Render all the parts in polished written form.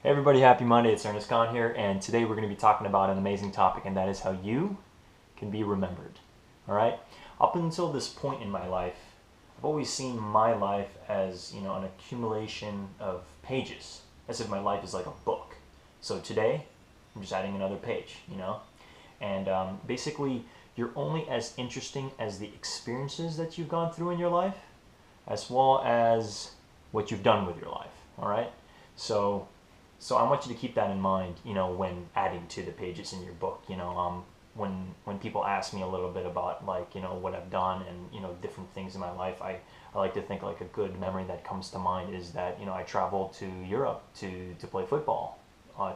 Hey everybody, happy Monday. It's Ernest Khan here, and today we're going to be talking about an amazing topic, and that is how you can be remembered. All right? Up until this point in my life, I've always seen my life as, an accumulation of pages, as if my life is like a book. So today, I'm just adding another page. And basically, you're only as interesting as the experiences that you've gone through in your life, as well as what you've done with your life. All right? So so I want you to keep that in mind, when adding to the pages in your book. When people ask me a little bit about like what I've done and different things in my life, I like to think like a good memory that comes to mind is that I traveled to Europe to play football,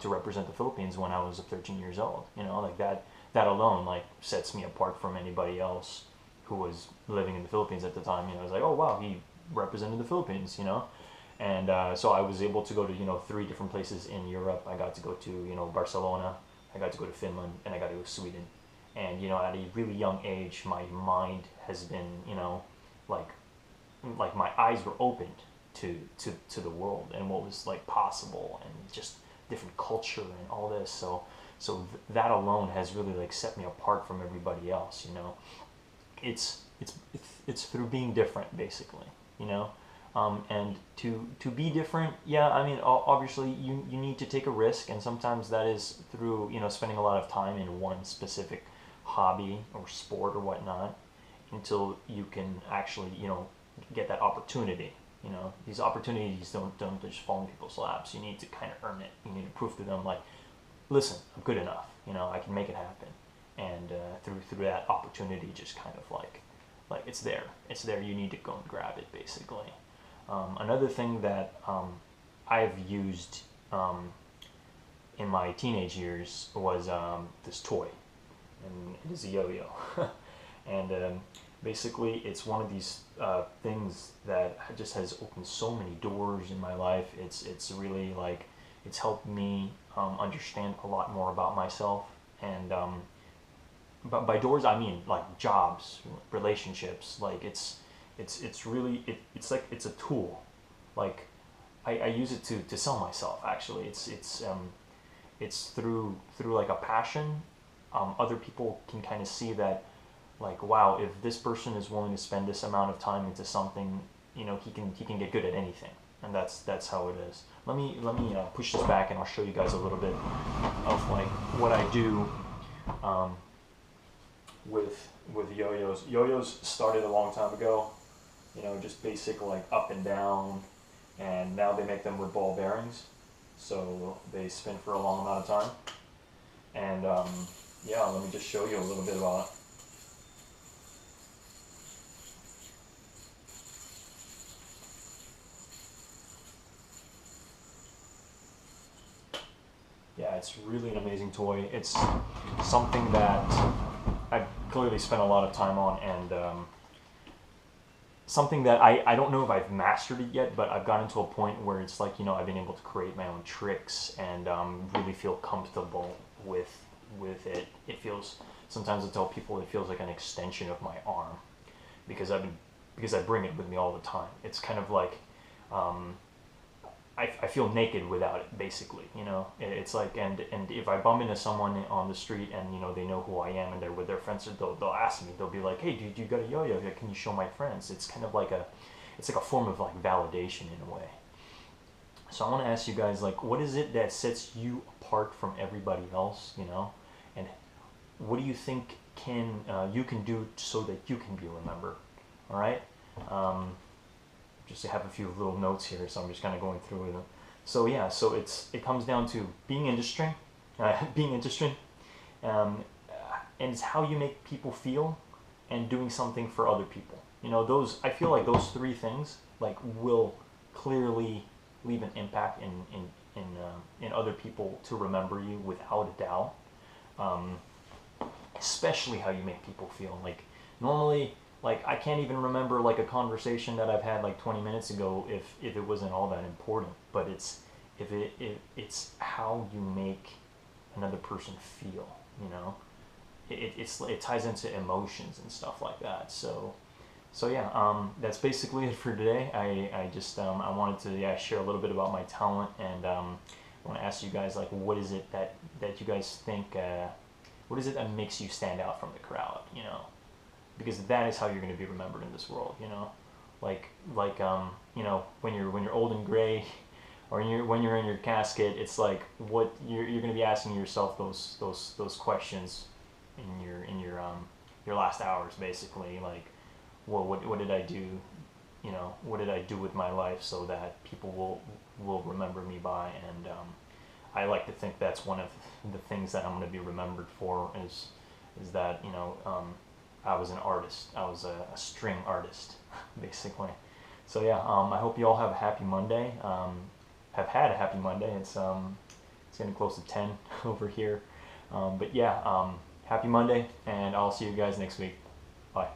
to represent the Philippines when I was 13 years old. Like that alone like sets me apart from anybody else who was living in the Philippines at the time. I was like, oh wow, he represented the Philippines. And so I was able to go to three different places in Europe. I got to go to Barcelona, I got to go to Finland, and I got to go to Sweden. And at a really young age, my mind has been like my eyes were opened to the world and what was like possible and just different culture and all this. That alone has really like set me apart from everybody else. It's through being different basically. you know and to be different, yeah, I mean, obviously you need to take a risk, and sometimes that is through spending a lot of time in one specific hobby or sport or whatnot until you can actually get that opportunity. These opportunities don't just fall in people's laps. You need to kind of earn it. You need to prove to them like, listen, I'm good enough. I can make it happen. And through that opportunity, just kind of like it's there. You need to go and grab it, basically. Another thing that I've used in my teenage years was this toy, and it is a yo-yo. And basically, it's one of these things that just has opened so many doors in my life. It's really like it's helped me understand a lot more about myself, and but by doors I mean like jobs, relationships. Like it's really it's like it's a tool. Like I use it to sell myself. Actually, it's through like a passion. Other people can kind of see that, like, wow, if this person is willing to spend this amount of time into something, he can get good at anything, and that's how it is. Let me push this back, and I'll show you guys a little bit of like what I do um, with yo-yos. Yo-yos started a long time ago, just basic like up and down, and now they make them with ball bearings, so they spin for a long amount of time. And yeah, let me just show you a little bit about it. Yeah, it's really an amazing toy. It's something that I've clearly spent a lot of time on, and something that I don't know if I've mastered it yet, but I've gotten to a point where it's like, I've been able to create my own tricks and really feel comfortable with it. It feels, sometimes I tell people it feels like an extension of my arm because because I bring it with me all the time. It's kind of like um, I feel naked without it, basically. It's like, and if I bump into someone on the street and they know who I am and they're with their friends, they'll ask me, they'll be like, hey, dude, you got a yo-yo? Yeah, can you show my friends? It's kind of like it's like a form of like validation in a way. So I want to ask you guys, like, what is it that sets you apart from everybody else? And what do you think you can do so that you can be remembered? All right. Um, just have a few little notes here, so I'm just kind of going through them. So yeah, so it comes down to being interesting, being interesting, um, and it's how you make people feel, and doing something for other people. Those, I feel like those three things like will clearly leave an impact in other people to remember you without a doubt. Um, Especially how you make people feel. Like normally, like I can't even remember like a conversation that I've had like 20 minutes ago if it wasn't all that important. But if it's how you make another person feel. It ties into emotions and stuff like that. So yeah, that's basically it for today. I just I wanted to, yeah, share a little bit about my talent, and I want to ask you guys, like, what is it that you guys think? What is it that makes you stand out from the crowd? You know, because that is how you're going to be remembered in this world. You know, you know, when you're old and gray, or when you're in your casket, it's like what you're going to be asking yourself those questions in your last hours, basically. Like, well, what did I do? You know, what did I do with my life so that people will remember me by? And I like to think that's one of the things that I'm going to be remembered for is that, you know, I was an artist. I was a string artist, basically. So yeah, I hope you all have a happy Monday. Have had a happy Monday. It's getting close to 10 over here. But yeah, happy Monday, and I'll see you guys next week. Bye.